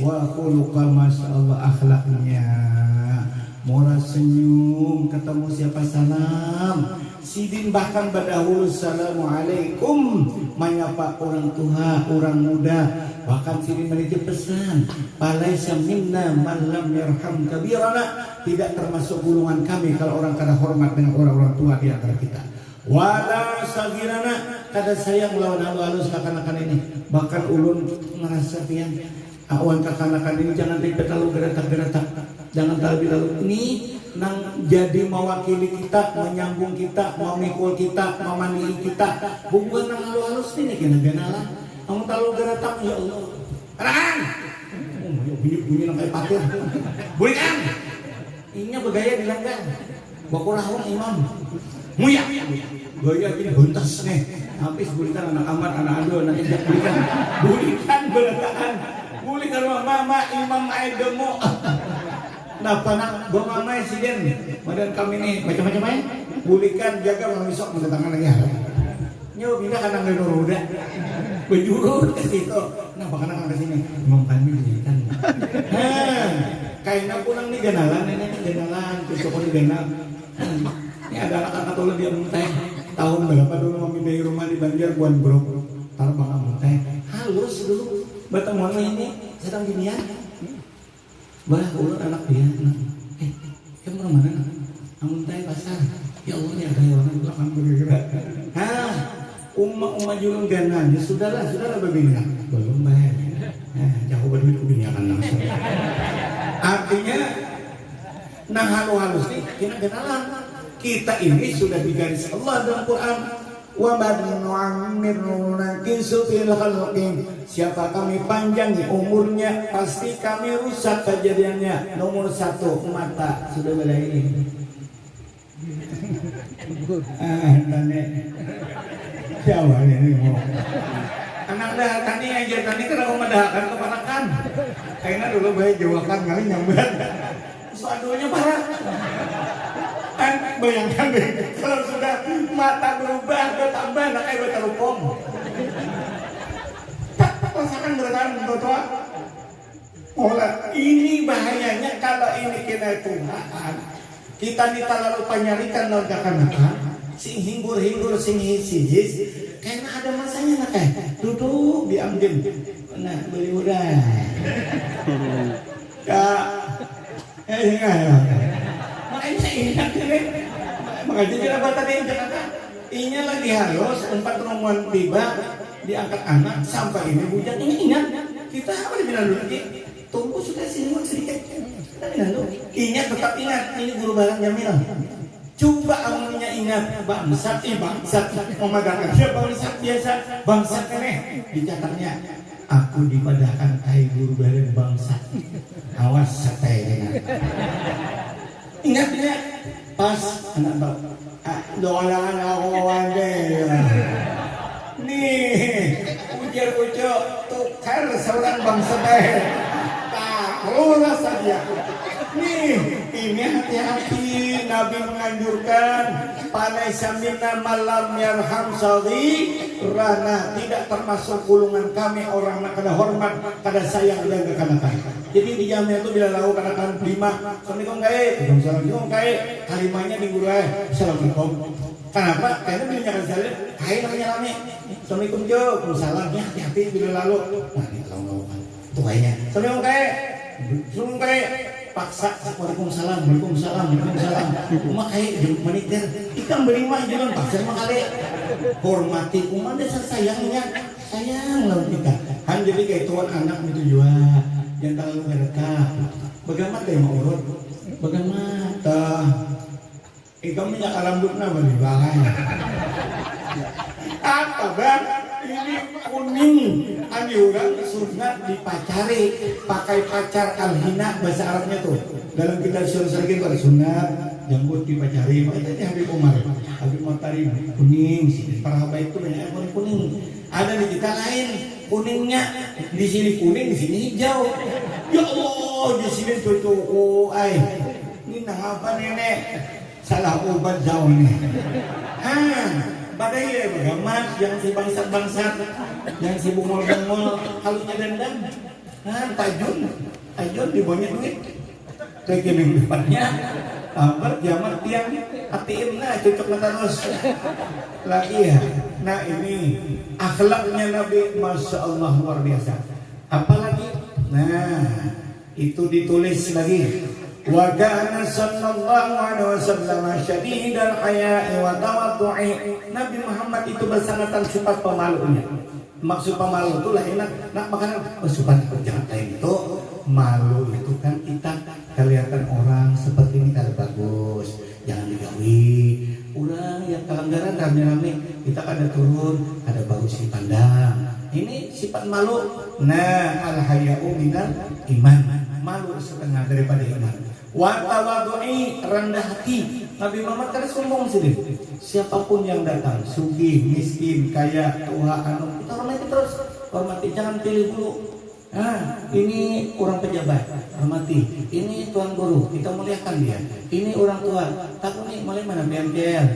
Wa khuluqa masyaallah akhlaknya. Murah senyum, ketemu siapa salam. Sidin bahkan berdahulu assalamualaikum, menyapa orang tua, orang muda. Bahkan Sidin memiliki pesan, palaisa minna man lam yarham kabirana. Tidak termasuk golongan kami kalau orang kada hormat dengan orang-orang tua di antara kita. Wala sagirana, kada sayang lawan halus kakan-kakan ini. Bahkan ulun merasa pian awan kakan-kakan ini jangan terlalu geretak-geretak. Jangan terlalu ini nang jadi mewakili kita, menyambung kita, memikul kita, memandiri kita. Bukan nang halus ini kena genalan. Kamu terlalu geretak ya Allah. Kan? Bunyi nang kayak patir. Burikan. Inya bergaya di langgan. Bakurahun imam. Muya. Gaya gini buntas nih. Habis burikan anak amat, anak ado, anak ijak burikan. Burikan berletaan. Burikan mama imam air gemuk. Nah, panak gua mamai siden, badan kami nih macam-macam aja. Bulikan jaga mau besok mendatangkan lagi hari. Nyo pindah kadang dari roda, berjurut ke situ. Nah, bahkan ke sini, imam kami bulikan. Kayaknya pulang nih genalan, ini genalan, cucuk ini genal. Ini ada anak-anak tuh dia muntah. Tahun berapa dulu memindai rumah di Banjar buan bro, taruh bangga muntah. Halus dulu, bertemu ini sedang ginian. Bah, ulun anak dia, kamu orang mana? Amun tay pasar, ya Allah ya ada orang belakang bergerak. Umma julung ganan, ya sudahlah berbina, belum bayar. Jauh berduit kubinyakan langsung. Artinya, nah halus nih, kita kenalan. Kita ini sudah digaris Allah dalam Quran. Wa man nu'ammirhu nakisu fil khalqi. Siapa kami panjang umurnya pasti kami rusak kejadiannya. Nomor 1 mata sudah bela ini. Tane. Siapa ini mau? Anak dah tani aja tani kenapa medahkan kepanakan. Kayaknya dulu baik jawakan kali nyambat. Soalnya parah. Bayangkan deh, kalau sudah mata berubah, bertambah, nak kayak bertarupong. Tak rasakan bertahan, tua. Olah, ini bahayanya kalau ini kena Tuhan. Kita terlalu penyarikan lawan kakak-kakak. Sing hingur-hingur, sing his-his. Karena ada masanya nak duduk diambil. Nah, beli udah. Makanya saya ingat ini. Makanya tidak apa tadi yang Jakarta. Inya lagi halus, 4 rombongan tiba diangkat anak sampai ini hujan. Ini ingat kita apa dibilang dulu lagi? Tunggu sudah sini sedikit. Kita bilang dulu. Ingat tetap ingat ini guru barang Jamil. Coba awalnya ingat bangsat memegangkan dia bangsat biasa bangsat dicatatnya. Aku dipadahkan kai guru bareng bangsat. Awas satenya. Ingat pas anak bang. Doalan aku wande. Nih, ujar-ujar tukar seorang bangsa baik. Taruhlah saja. Nih, ini hati-hati. Nabi menganjurkan panai samina malam yarham sadi rana, tidak termasuk gulungan kami orang nak kada hormat, kada sayang dan kekanakan. Jadi di jamiah itu bila lalu katakan 5 assalamualaikum kai kalimanya di guru assalamualaikum. Kenapa? Karena bila nyakal salim kai namanya rame assalamualaikum jo salam ya hati-hati bila lalu. Nah ini kalau itu kayaknya assalamualaikum kai paksa waalaikumsalam umat kayak jemput menitir ikan berimah jangan paksa mah kali hormati umat dasar sayang lawan kita kan jadi kayak tuan anak itu juga yang terlalu mereka bagaimana kayak mau urut bagaimana ikan minyak rambutnya berbahaya apa bang ini kuning andi orang sunat dipacari pakai pacar alhina bahasa Arabnya tuh dalam kitab syurga itu ada sunat jambut dipacari makanya Habib Umar Habib Matari kuning para habaib itu banyak yang kuning ada di kita lain kuningnya di sini kuning di sini hijau ya Allah di sini tuh ini apa nenek salah obat jauh nih badai ya bagaimana yang si bangsat yang si bungol-bungol halunya dendam tajun dibawanya duit kayak gini depannya ambar jamat tiang atiin lah cocok terus lagi ya. Nah ini akhlaknya Nabi Masya Allah luar biasa. Apalagi nah itu ditulis lagi wa kana sallallahu alaihi wasallam syadidal haya'i wa tawaddu'i. Nabi Muhammad itu bersangatan sifat pemalunya. Maksud pemalu itu lah enak nak makanan sifat jangan kayak gitu. Malu itu kan kita kelihatan orang seperti ini kalau bagus jangan digawi. Orang yang kelanggaran rame-rame kita ada turun ada bagus dipandang. Ini sifat malu. Nah al haya'u minal iman. Malu setengah daripada iman. Wa tawaddu'i rendah hati. Nabi Muhammad kan sombong sendiri. Siapapun yang datang, sugih, miskin, kaya, tua, anak, kita hormati terus. Hormati, jangan pilih dulu. Nah, ini orang pejabat, hormati. Ini tuan guru, kita muliakan dia. Ini orang tua, takut nih mulai mana BMKL.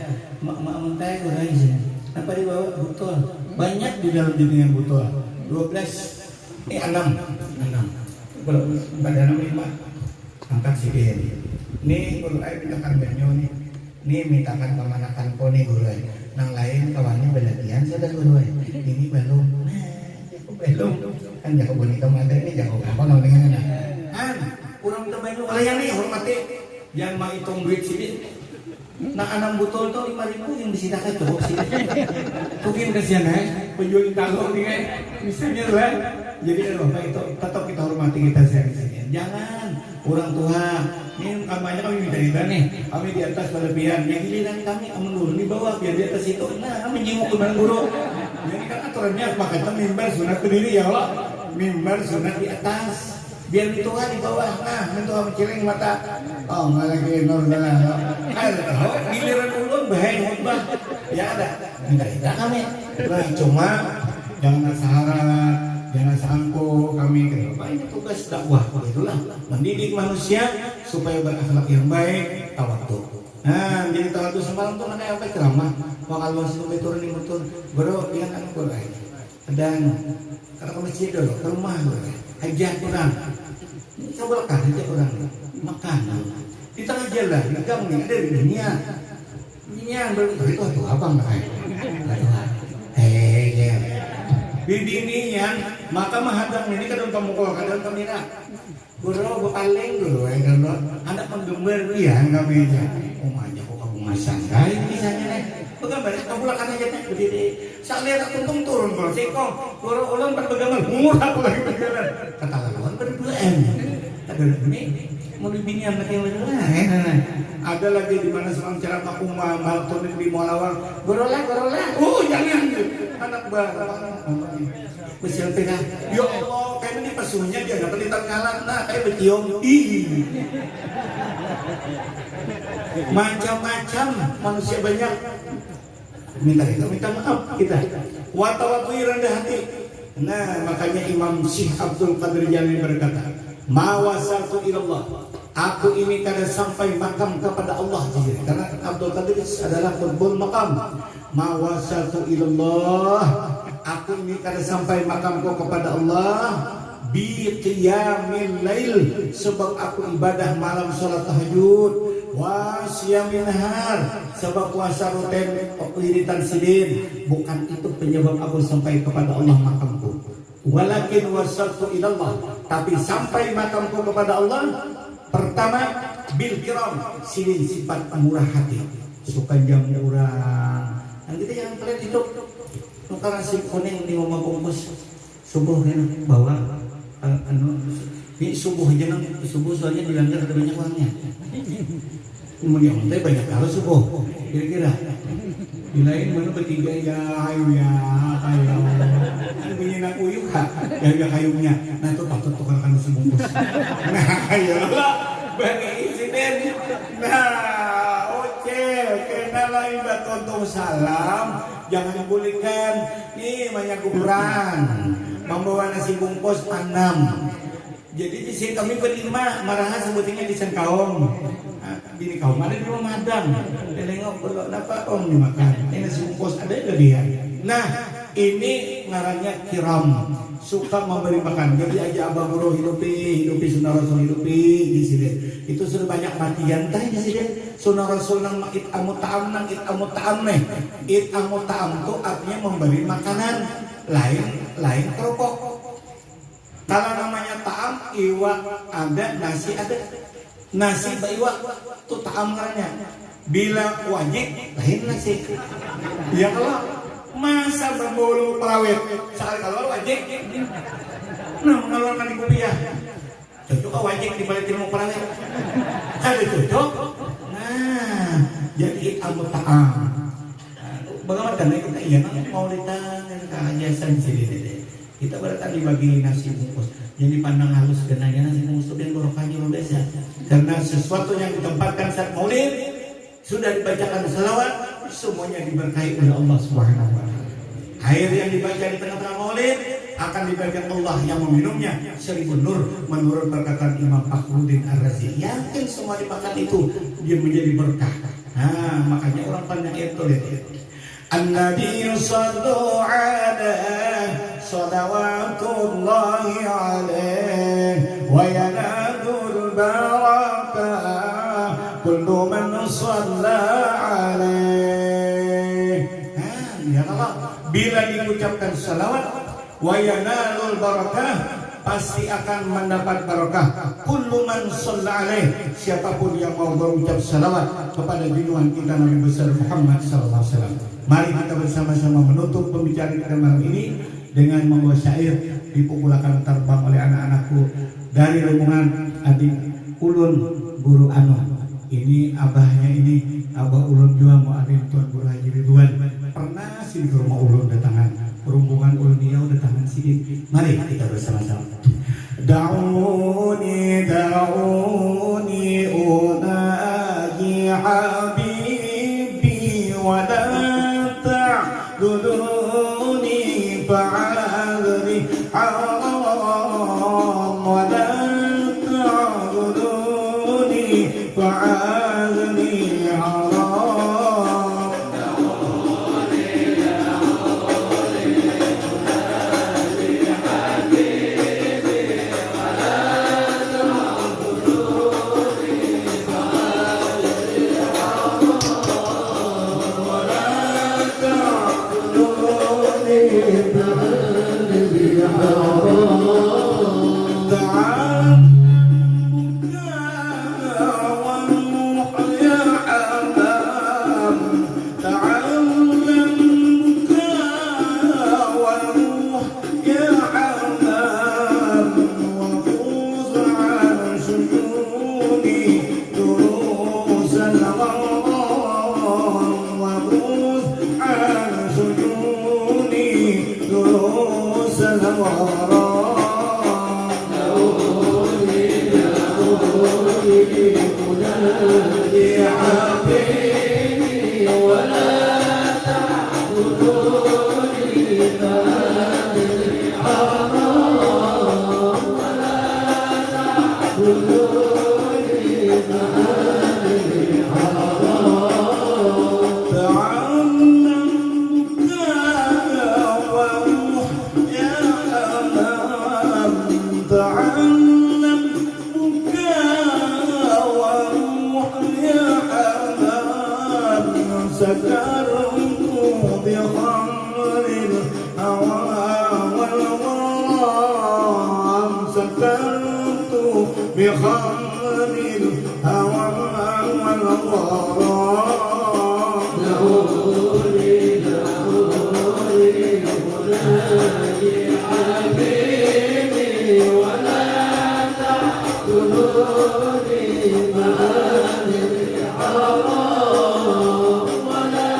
Mak mentai udah izin. Apa dibawa betul? Banyak di dalam dunia yang betul. 6. Kalau pada 5 angkat sipin. Nih guru ay pindakan banyo nih. Nih mintakan pemanakan po nih guru ay. Nang lain kawannya belagian saya guru ay. Ini belum. Belum. Kan jago bonita mata ini jago apa nang dengan anak. Kurang minta banyo kalian nih hormati. Jangan mau hitung duit sini. Nah anak butol tuh 5.000 yang disitakan cukup sih. Mungkin kasihan penjual talong nih kan. Misalnya lah. Jadi Bapak itu tetap kita hormati kita sendiri. Jangan orang tua. Ini kampanye kami minta nih. Kami di atas berlebihan. Yang giliran kami dulu di bawah biar di atas itu. Nah kami jenguk dengan guru. Jadi kan aturannya makanya mimbar sunat berdiri ya Allah. Mimbar sunat di atas. Biar ditua di bawah. Nah itu kami ciling mata. Oh nggak lagi normal. Giliran ulun bahaya khutbah. Ya ada. Minta kami. Nah cuma jangan syarat. Jangan sangko kami kenapa ini tugas dakwah itulah mendidik manusia supaya berakhlak yang baik tawadhu. Nah jadi tawadhu semalam tuh mana apa ceramah wakal wasil turun di betul bro yang anu Quran kadang kalau ke masjid dulu ke rumah hajat orang coba kan hajat orang makan di tengah jalan di gang nih ada dunia itu tuh abang ya di dinian maka menghadang ini kadang kamu kalau kadang kamera guru paling dulu kan anak menggembar ya kami aja aja kok kamu masang kain misalnya nih bagaimana kamu lakukan aja nih berdiri saya lihat untung turun kalau sekong guru ulang berpegangan murah aku lagi berjalan kata lawan berduaan ada ini mau dibinian lagi ada lagi di mana seorang cara aku mal tunin di Molawang gorola jangan anak bapak Misalnya tengah, ya Allah, kayak ini pasunya dia nggak terlihat kalah, nah kayak becium, macam-macam manusia banyak, minta maaf kita, watawatui rendah hati. Nah makanya Imam Syekh Abdul Qadir Jalil berkata, mawasaltu ilallah, aku ini kada sampai makam kepada Allah, karena Abdul Qadir adalah berbul makam. Mawasaltu ilallah, aku ini kada sampai makamku kepada Allah bi qiyamil lail, sebab aku ibadah malam salat tahajud, wa siyamin nahar, sebab puasa rutin wiritan sidin. Bukan itu penyebab aku sampai kepada Allah makamku, walakin wasaltu ilallah, tapi sampai makamku kepada Allah pertama bil kiram, sidin sifat murah hati, suka jam murah. Dan kita jangan pelit hidup. Nuka nasi kuning di rumah bungkus subuh kan bawa ini subuh aja nang subuh soalnya dilanggar ada banyak uangnya. Kemudian teh banyak kali subuh. Kira-kira di lain mana bertiga ya ayo kayu punya nak uyuk ya kayunya. Nah itu patut tukar kan sebungkus. Nah ayo bagi insiden. Nah kenalah ibadah salam, jangan dibolehkan. Nih banyak kuburan membawa nasi bungkus 6. Jadi di sini kami berlima maraha sebutnya di Sengkaong. Bini kaum ada di rumah madang. Delengok belok dapat dimakan. Ini nasi bungkus ada ke dia. Nah ini ngarannya kiram, suka memberi makan. Jadi aja abang guru hidupi sunnah rasul hidupi di sini. Itu sudah banyak matian teh di sini. Sunnah rasul nang it amu ta'am nih. It amu ta'am itu artinya memberi makanan, lain kerupuk. Kalau namanya ta'am, iwak ada, nasi ada. Nasi iwak itu ta'am karanya. Bila wajib lain nasi. Ya kalau masa berbulu perawit sekali kalau wajib mengeluarkan di kopiah cocok wajib dibalik ilmu perawit ada cocok. Nah jadi ilmu ta'am bagaimana karena kita iya mau ditang kehajasan sini kita berarti dibagi nasi bungkus jadi pandang halus kenanya nasi bungkus itu yang barokahnya luar biasa karena sesuatu yang ditempatkan saat maulid sudah dibacakan salawat semuanya diberkahi oleh Allah Subhanahu wa taala. Air yang dibaca di tengah-tengah maulid akan diberikan Allah yang meminumnya 1000 nur menurut perkataan Imam Fakhruddin Ar-Razi. Yakin semua dimakan itu dia menjadi berkah. Nah, makanya orang pandang itu lihat. An-Nabi sallallahu alaihi salawatullahi alaihi wa yanadul barakah kullu man shalla alaih. Ya Allah, bila diucapkan salawat wa yanalul barakah pasti akan mendapat barakah. Kullu man shalla alaih, siapapun yang mau berucap salawat kepada junjungan kita Nabi besar Muhammad sallallahu alaihi wasallam. Mari kita bersama-sama menutup pembicaraan kita malam ini dengan membawa syair dipukulakan terbang oleh anak-anakku dari rombongan adik ulun guru Anu. Ini abahnya ini abah ulun juga mau alim tuan guru Haji Ridwan pernah sih ke rumah ulun datangan rombongan ulun dia datangan sini. Mari kita bersama-sama. Da'uni unaji habibi wa la ta'duduni fa'adri haram wa la ta'duduni fa'adri haram. بخمر الهوى والغرام لهولي منادي حبيبي ولا تحزنوني منادي حرام ولا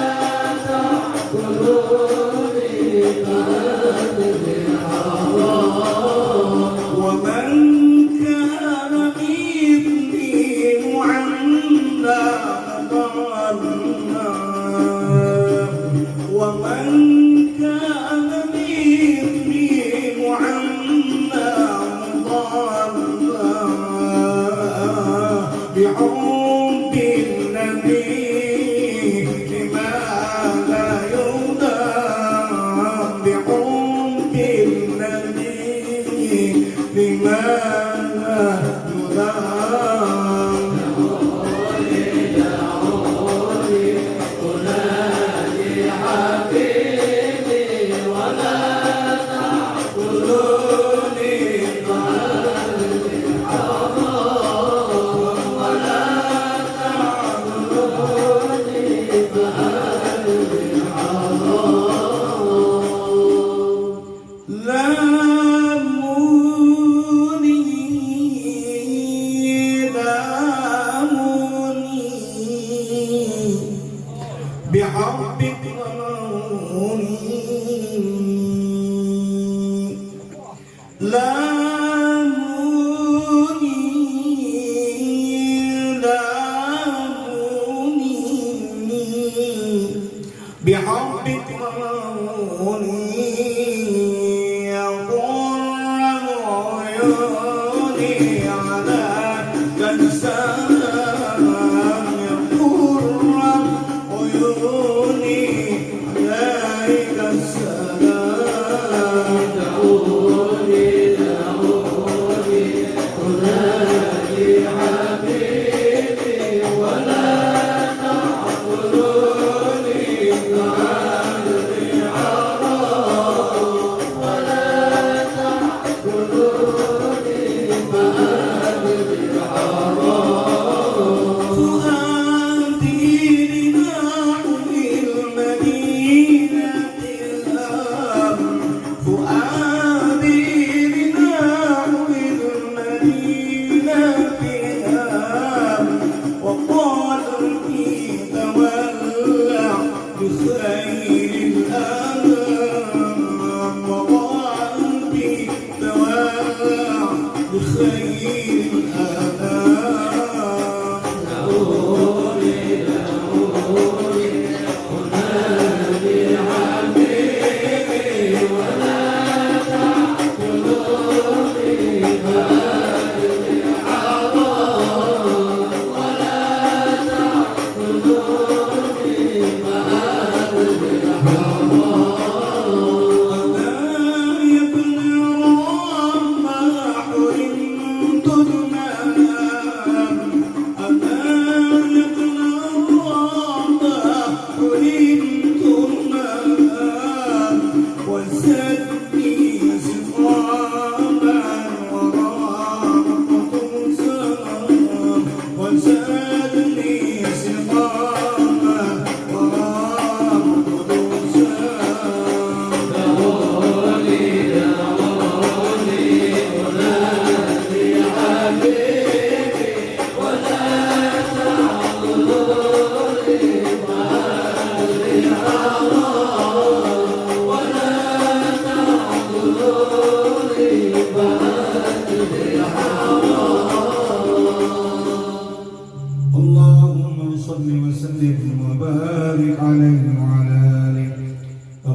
تحزنوني منادي حرام ومن ومن كان مثلي معنا ضالا بحب النبي لماذا يدام بحب النبي لماذا يدام بحبك لاموني لاموني لاموني بحبك لاموني يا قرة عيوني على كنسان يا قرة عيوني عليك السلام دعوني دعوني أنادي حبيبي ولا تحضروني منادي حرام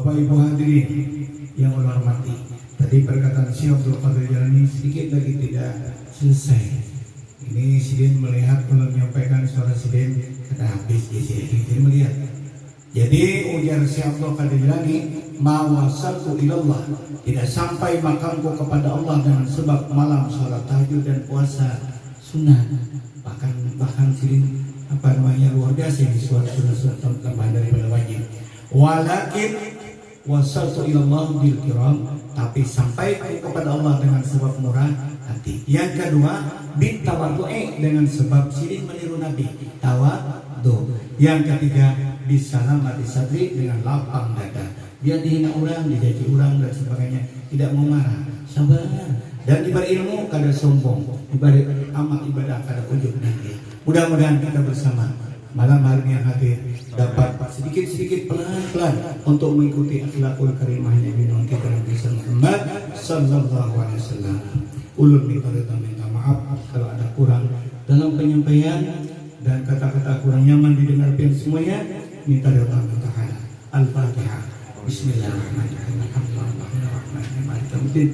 Bapak Ibu hadirin yang Allah hormati, tadi perkataan Syekh Abdul Qadir Jailani sedikit lagi tidak selesai. Ini Sidin melihat kalau menyampaikan suara Sidin kata habis jadi melihat. Jadi ujar Syekh Abdul Qadir Jailani, ma wasaltu ilallah, tidak sampai makamku kepada Allah dengan sebab malam sholat tahajud dan puasa sunnah. Bahkan Sidin luar biasa di surat-surat tambahan daripada wajib. Walakin wasaltu ilallah bil kiram, tapi sampai kepada Allah dengan sebab murah hati. Yang kedua, bitawaddu'i, dengan sebab Sidin meniru Nabi, tawaddu. Yang ketiga, bisalamati sadri, dengan lapang dada. Dia dihina orang, dijaji orang dan sebagainya, tidak mau marah, sabar. Dan diberi ilmu kada sombong, diberi amal ibadah kada ujub nanti. Mudah-mudahan kita bersama malam hari ini yang hadir dapat sedikit-sedikit pelan-pelan untuk mengikuti akhlakul karimahnya bintang kita Nabi Muhammad sallallahu alaihi wasallam. Ulun minta maaf kalau ada kurang dalam penyampaian dan kata-kata kurang nyaman didengar pihak semuanya. Minta doa Ta'ala. Al-Fatihah. Bismillahirrahmanirrahim. Alhamdulillahirrahmanirrahim.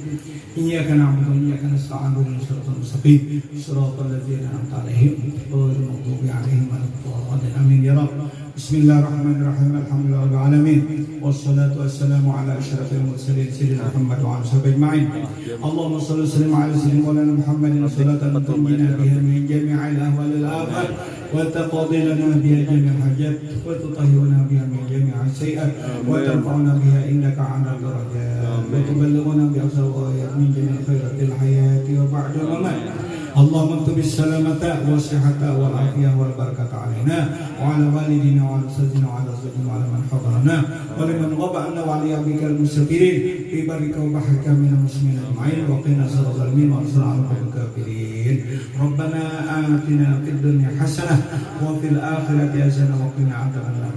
Iyyaka na'budu wa iyyaka nasta'in ihdinas siratal mustaqim siratal ladzina an'amta 'alaihim ghairil maghdubi 'alaihim waladdallin. Amin ya rabb. Bismillahirrahmanirrahim. Alhamdulillahirabbil alamin. Wassalatu wassalamu ala asyrafil mursalin sayyidina Muhammad wa ala sahbihi ajma'in. Allahumma shalli wa sallim ala sayyidina Muhammadin salatan tunjina biha min jami'il ahwalil afat wa taqdi lana biha jami'al hajat wa tutahhiruna biha min jami'is sayyi'at wa tarfa'una biha innaka 'alal darajat wa tuballighuna bi aqsal ghayat min jami'il khairatil hayati wa ba'dal mamat. Allahumma aktubis salamata wa sihhata wal afiyah wal barakata alaina wa ala walidina wa ala sayyidina wa ala zawjina wa ala man hadarana wa liman ghaba anna wa ala bikal mustaqirin bi barika wa bahaka min muslimin ajma'in wa qina sharral zalimin wa ansur 'alal kafirin. Rabbana atina fid dunya hasanah wa fil akhirati hasanah wa qina adzabannar.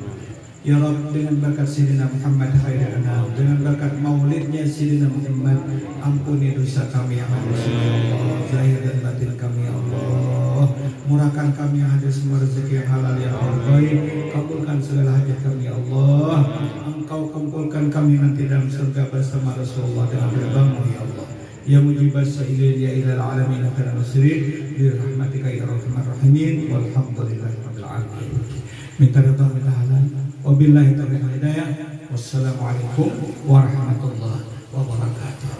Ya Rabb, dengan berkat Sayyidina Muhammad khairul anam, dengan berkat maulidnya Sayyidina Muhammad, ampuni dosa kami yang ada semua ya Allah, zahir dan batin kami ya Allah. Murahkan kami yang ada semua rezeki yang halal ya Allah. Kabulkan segala hajat kami ya Allah. Engkau kumpulkan kami nanti dalam surga bersama Rasulullah dengan ridha-Mu ya Allah. Ya mujibas sa'ilin ya ilal alamin khairan nasirin bi rahmatika ya arhamar rahimin walhamdulillahi rabbil alamin. Minta doa minta halal. Wabillahi taufiq wal hidayah. Wassalamualaikum warahmatullahi wabarakatuh.